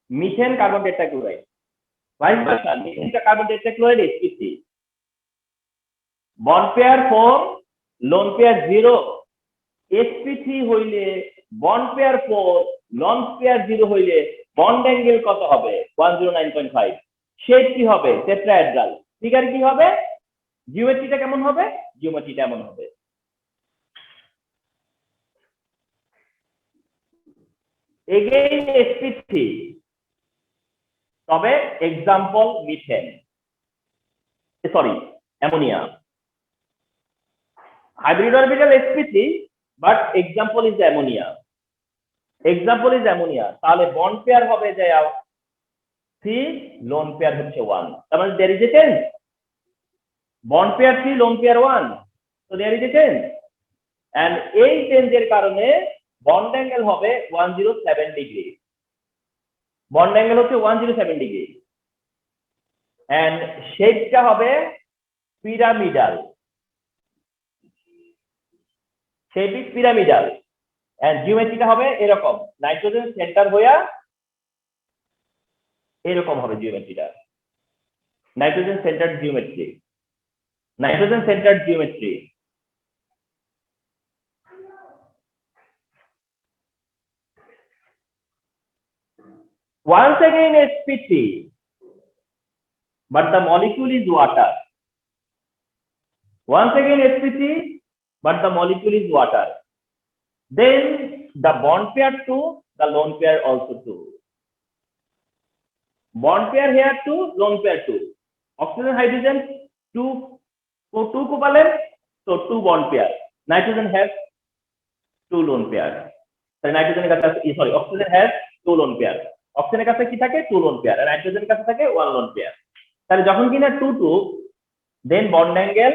methane carbon tetrachloride, vice versa, methane carbon tetrachloride sp3, bond pair 4, lone pair 0। sp3 হইলে বন্ড পেয়ার 4, লোন পেয়ার 0 হইলে বন্ড অ্যাঙ্গেল কত হবে? 109.5। শেপ কি হবে? টেট্রাহেড্রাল। ফিগার কি হবে? জিওমেট্রিটা কেমন হবে? জিওমেট্রিটা এমন হবে। এগেইন sp3, তবে example methane, sorry ammonia. Hybrid orbital sp3 but example is ammonia, তাহলে বন্ড পেয়ার হবে যে 3, লোন পেয়ার হচ্ছে 1। তার মানে there is a change. Bond pair 3, lone pair 1, তো there is a change. And এই চেঞ্জের কারণে বন্ড অ্যাঙ্গেল হবে 107 ডিগ্রি। বন্ড অ্যাঙ্গেল হচ্ছে 107 ডিগ্রি এন্ড শেপটা হবে pyramidal. Shape is pyramidal and জিওমেট্রিটা হবে এরকম, নাইট্রোজেন সেন্টার হইয়া এরকম হবে জিওমেট্রিটা। Nitrogen centered geometry, nitrogen centered geometry. Once again sp3, but the molecule is water. Once again sp3, but the molecule is water. Then the bond pair 2, the lone pair also 2. Bond pair here 2, lone pair 2. Oxygen hydrogen 2 covalent, so 2 bond pair. Nitrogen has 2 lone pair. So nitrogen sorry, oxygen has 2 lone pair. অক্সিজেনের কাছে কি থাকে? 2 lone pair. আর নাইট্রোজেনের কাছে থাকে 1 lone pair. তাহলে যখন কিনা 2 2, then bond angle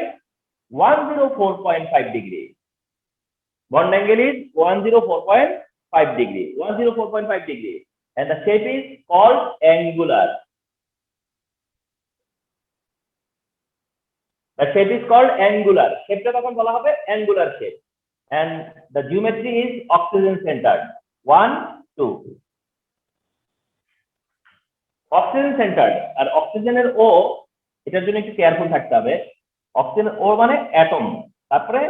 104.5 degree. Bond angle is 104.5 degree, 104.5 degree and the shape is called angular. The shape is called angular. শেপটা তখন বলা হবে angular shape and the geometry is oxygen centered 1 2। Oxygen centred আর অক্সিজেনের ও, এটার জন্য একটু কেয়ারফুল থাকতে হবে। অক্সিজেন ও মানে অ্যাটম। তারপরে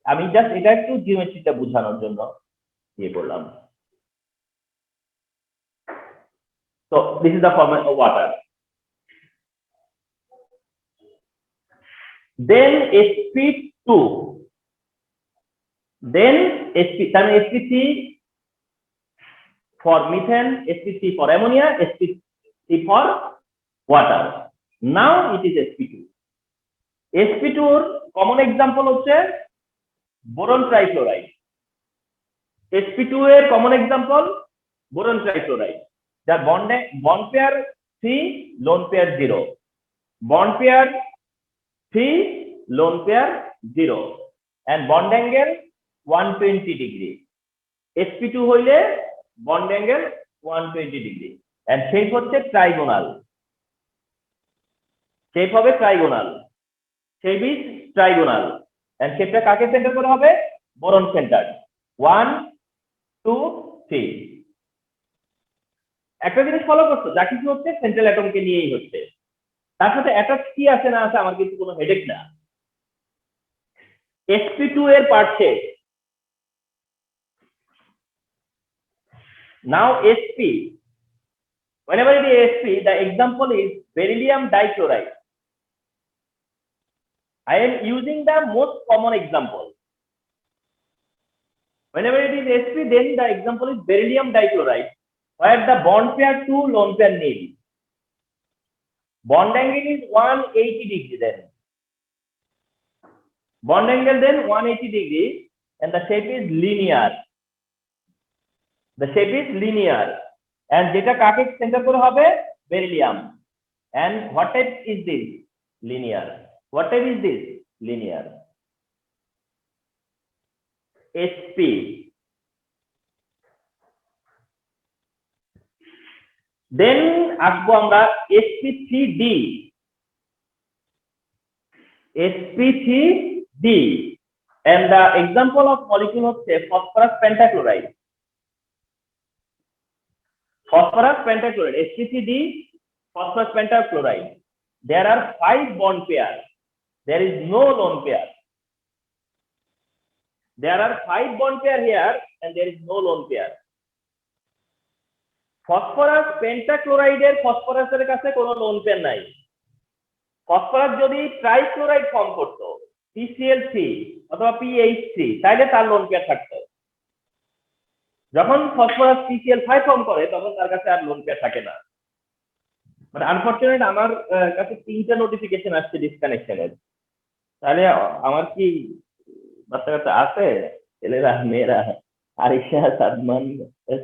আমি জাস্ট এটা একটু জিওমেট্রিটা বোঝানোর জন্য ইয়ে করলাম। তো this is the format of water. Then sp2, then তাহলে sp3 for methane, sp3 for ammonia, sp3 for water. Now it is sp2. sp2 এর কমন এক্সাম্পল হচ্ছে বোরন ট্রাইক্লোরাইড। sp2 এর কমন এক্সাম্পল বোরন ট্রাইক্লোরাইড। যার bond pair 3, lone pair 0, bond pair 3, lone pair 0, and bond angle 120 degree. sp2 হইলে bond angle 120 degree, and shape হচ্ছে trigonal, shape হবে trigonal, shape is trigonal, and শেপটা কাকে centre করে হবে? Boron centre. 1 2 3। একটা জিনিস ফলো করছো, যা কিছু হচ্ছে সেন্ট্রাল অ্যাটমকে নিয়েই হচ্ছে, তার সাথে অ্যাটাচ কি আছে না আছে আমার কিন্তু কোনো হেডেক না। sp2 এর পার্ট শেষ। Now sp, whenever it is sp, the example is beryllium dichloride. I am using the most common example. Whenever it is sp, then the example is beryllium dichloride, where the bond pair 2, lone pair nil. Bond angle is 180 degree then. Bond angle then 180 degree, and the shape is linear. The shape is linear, and যেটা কাকে centre করে হবে? Beryllium. And what type is this? Linear. What type is this? Linear. sp, then আসবো আমরা sp3d। sp3d, and the example of molecule হচ্ছে phosphorus pentachloride. Phosphorus pentachloride, sp3d, phosphorus pentachloride. There are 5 bond pairs. There is no lone pair. There are 5 bond pair here, and there is no lone pair. Phosphorus pentachloride এর ফসফরাসের কাছে কোনো lone pair নাই। Phosphorus যদি trichloride form করতো, PCl3 অথবা PH3, তাহলে তার lone pair থাকতো। যখন ফসফরাস PCl5 ফর্ম করে, তখন তার কাছে আর লোন পেয়ার থাকে না। মানে আনফরচুনেট আমার কাছে 3টা নোটিফিকেশন আসছে ডিসকানেকশনের। তাহলে আমার কি বাচ্চা কাচ্চা আছে? ছেলেরা, মেয়েরা, আরিশা, সাদমান,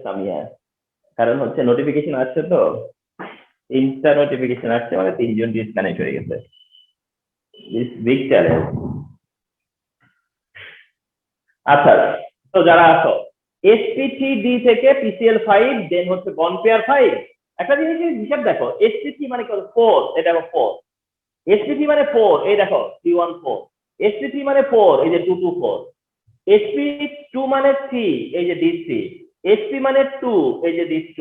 সামিয়া? কারণ হচ্ছে নোটিফিকেশন আসছে তো, 3টা নোটিফিকেশন আসছে, মানে 3জন ডিসকানেক্ট হয়ে গেছে। This big challenge. আচ্ছা, তো যারা আছো sp3d থেকে PCl5, দেন হচ্ছে বন্ড পেয়ার 5। একটা জিনিস হিসাব দেখো, sp3 মানে কত? 4। এটা দেখো 4। sp3 মানে 4, এই দেখো 314। sp3 মানে 4, এই যে 224। sp2 মানে 3, এই যে d3। sp মানে 2, এই যে d2।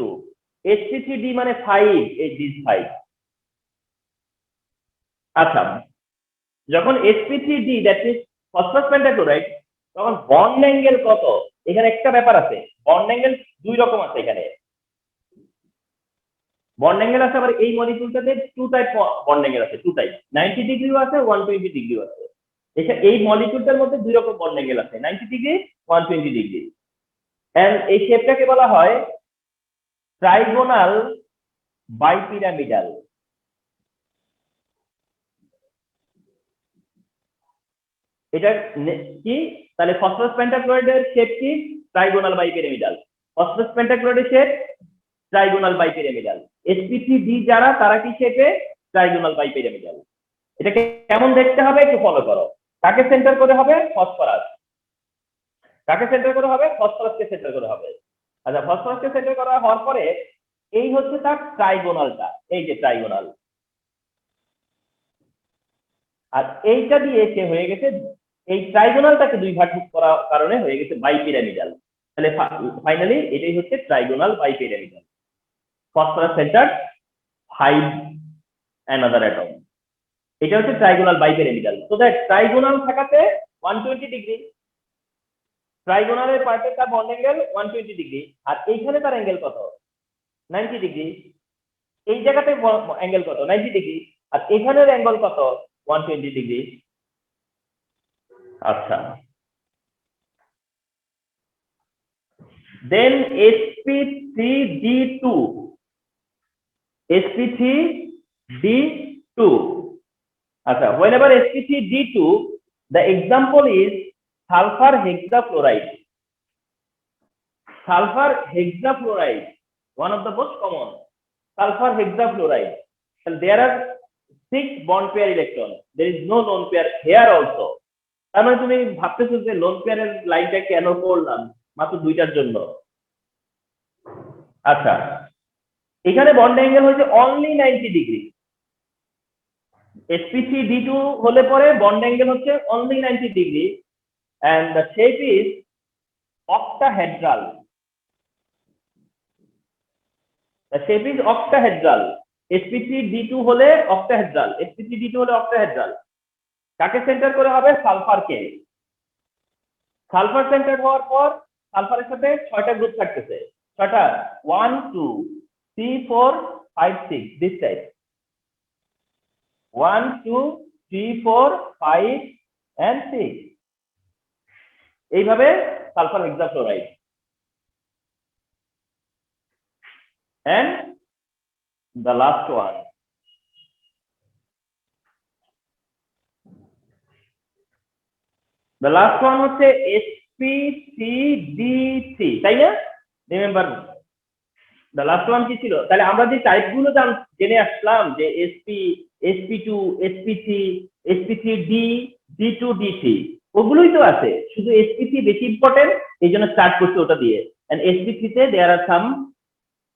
sp3d মানে 5, এই d5। আচ্ছা, যখন sp3d, that is phosphorus pentachloride, তখন বন্ড অ্যাঙ্গেল কত? এখানে একটা ব্যাপার আছে, বন্ড অ্যাঙ্গেল 2 রকম আছে। এখানে বন্ড অ্যাঙ্গেল আছে, আবার এই মলিকিউলটাতে 2 টাইপ বন্ড অ্যাঙ্গেল আছে, 2 টাইপ, 90 ডিগ্রিও আছে, 120 ডিগ্রিও আছে। এই মলিকিউলটার মধ্যে 2 রকম বন্ড অ্যাঙ্গেল আছে, 90 ডিগ্রি, 120 ডিগ্রি। এন্ড এই শেপটাকে বলা হয় ট্রাইগোনাল বাইপিরামিডাল। এটা কি? তাহলে ফসফরাস পেন্টাক্লোরাইডের শেপ কি? Trigonal bipyramidal. ফসফরাস পেন্টাক্লোরাইডের শেপ ট্রাইগোনাল বাইপিরামিডাল। sp3d যারা, তারা কি শেপে? Trigonal bipyramidal. এটা কেমন দেখতে হবে একটু ফলো করো। কাকে সেন্টার করে হবে? ফসফরাস। কাকে সেন্টার করে হবে? ফসফরাসকে সেন্টার করে হবে। আচ্ছা, ফসফরাসকে সেন্টার করা হওয়ার পরে এই হচ্ছে তার ট্রাইগোনালটা, এই যে ট্রাইগোনাল। আর এইটা দিয়ে সে হয়ে গেছে, এই ট্রাইগোনালটাকে 2 ভাগ করার কারণে হয়ে গেছে বাইপিরামিডাল। তাহলে ফাইনালি এটাই হচ্ছে trigonal bipyramidal. Phosphorus center 5 another atom, এটা হচ্ছে ট্রাইগোনাল বাইপিরামিডাল। তো দ্যাট ট্রাইগোনাল থাকাতে 120 ডিগ্রি, ট্রাইগোনালের পার্টে তার বন্ড অ্যাঙ্গেল 120 ডিগ্রি, আর এইখানে তার অ্যাঙ্গেল কত? 90 ডিগ্রি। এই জায়গাতে অ্যাঙ্গেল কত? 90 ডিগ্রি। আর এখানের অ্যাঙ্গেল কত? 120 ডিগ্রি। আচ্ছা, দেন sp3d2, sp3d2। আচ্ছা, whenever sp3d2, the example is sulfur hexafluoride. Sulfur hexafluoride, one of the most common, sulfur hexafluoride. And there are 6 bond pair electrons. There is no lone pair here also. তার মানে তুমি ভাবতেছো যে loan পেয়ারের লাইনটা কেন করলাম মাত্র দুইটার জন্য। আচ্ছা, এখানে বন্ড অ্যাঙ্গেল হচ্ছে অনলি 90 ডিগ্রি। sp3d2 হলে পরে বন্ড অ্যাঙ্গেল হচ্ছে only 90 degree and the shape is octahedral. The shape is octahedral. sp3d2 হলে octahedral, sp3d2 হলে octahedral। কাকে সেন্টার করে হবে? সালফারকে। সালফার সেন্টার হওয়ার পর সালফারের সাথে 6টা গ্রুপ থাকতেছে। 6টা 1 2 3 4 5 6 this type 1 2 3 4 5 and 6 এইভাবে sulphur hexafluoride. and the last one হচ্ছে sp3d3, তাই না? রিমেম্বার the last one কি ছিল? তাহলে আমরা যে টাইপ গুলো জেনে আসলাম যে sp sp2 sp3 sp3d d2 d3 ওগুলোই তো আছে, শুধু sp3 বেশি ইম্পর্টেন্ট, এই জন্য স্টার্ট করছি ওটা দিয়ে। and sp3 তে there are some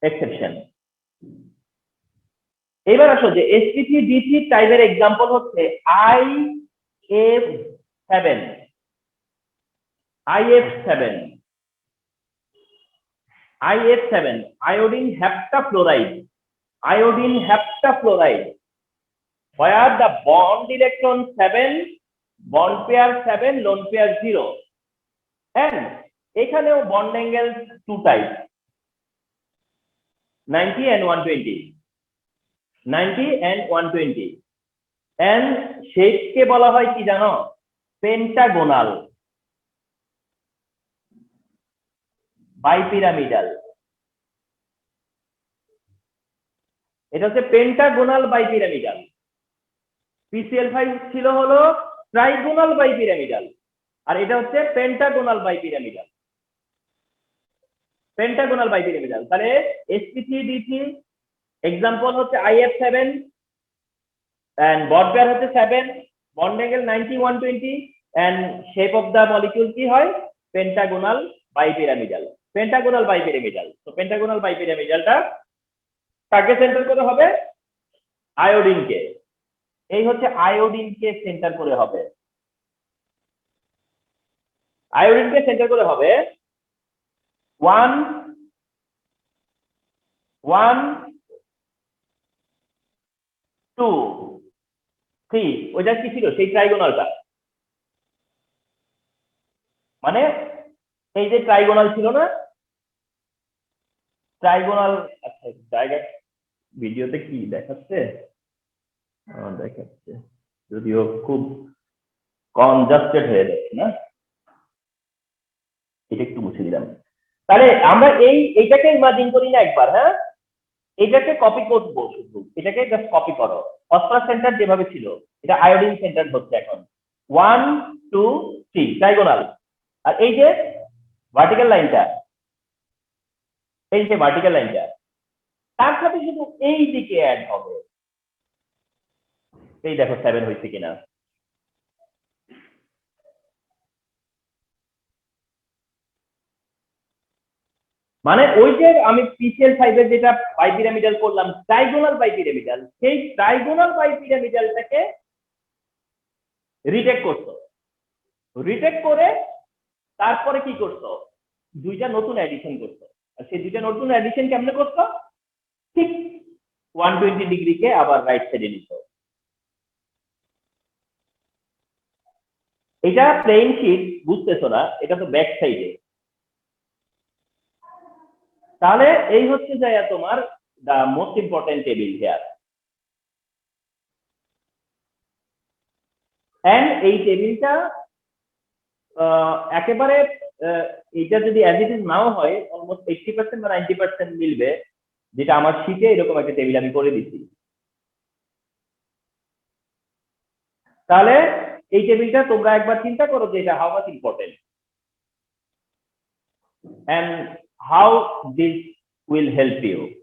exception। এবার আসো যে sp3d3 টাইপের एग्जांपल হচ্ছে if7 iodine heptafluoride where the bond electron 7 bond pair 7 lone pair 0 and এখানেও bond angle 2 type 90 and 120 and shape কে বলা হয় কি জানো? পেন্টাগোনাল, বাইপিরামিডাল। এটা হচ্ছে পেন্টাগোনাল বাইপিরামিডাল। PCl5 ছিল হলো ট্রাইগোনাল বাইপিরামিডাল আর এটা হচ্ছে পেন্টাগোনাল বাইপিরামিডাল। তাহলে sp3d3 एग्जांपल হচ্ছে if7 and bond pair হচ্ছে 7 bond angle 90 120 and shape of the molecule কি হয়? পেন্টাগোনাল বাইপিরামিডাল। তো পেন্টাগোনাল বাইপিরামিডালটা কাকে সেন্টার করে হবে? আয়োডিনকে। এই হচ্ছে আয়োডিনকে সেন্টার করে হবে। 1 1 2 3 ওইটা কি ছিল? সেই ট্রাইগোনালটা, মানে এই যে ট্রাইগোনাল ছিল না, ট্রাইগোনাল। আচ্ছা, জায়গা ভিডিওতে কি দেখাচ্ছে? দেখাচ্ছে, যদিও খুব কনজাস্টেড হয়ে যাচ্ছে না, এটা একটু মুছে দিলাম। তাহলে আমরা এইটাকে ইমাজিন করি না একবার, হ্যাঁ, এটাকে কপি করবো, শুধু এটাকে জাস্ট কপি করো। ফসফরাস সেন্টার যেভাবে ছিল এটা আয়োডিন সেন্টার হচ্ছে এখন 1 2 3 ট্রাইগোনাল। আর এই যে ভার্টিক্যাল লাইনটা, তার সাথে শুধু এই দিকে অ্যাড হবে। এই দেখো 7 হয়েছে কিনা। মানে ওই যে আমি PCl5 এর যেটা বাইপিরামিডাল করলাম ট্রাইগোনাল বাইপিরামিডাল, সেই ট্রাইগোনাল বাইপিরামিডালটাকে রিটেক করে তারপরে কি করছো? দুইটা নতুন অ্যাডিশন করছো। আর সেই দুইটা নতুন অ্যাডিশন কেমনে করছো? ঠিক 120 ডিগ্রিকে আবার রাইট সাইডে নিছো। এটা প্লেন শিট, বুঝতেছো না? এটা তো ব্যাক সাইডে। তাহলে এই হচ্ছে যে তোমার the most important table here. And এই টেবিলটা একেবারে এটা যদি অ্যাজ ইট ইজ নাও হয় অলমোস্ট 80% বা 90% মিলবে, যেটা আমার শীটে এরকম একটা টেবিল আমি করে দিচ্ছি। তাহলে এই টেবিলটা তোমরা একবার চিন্তা করো যে এটা how much important and how this will help you.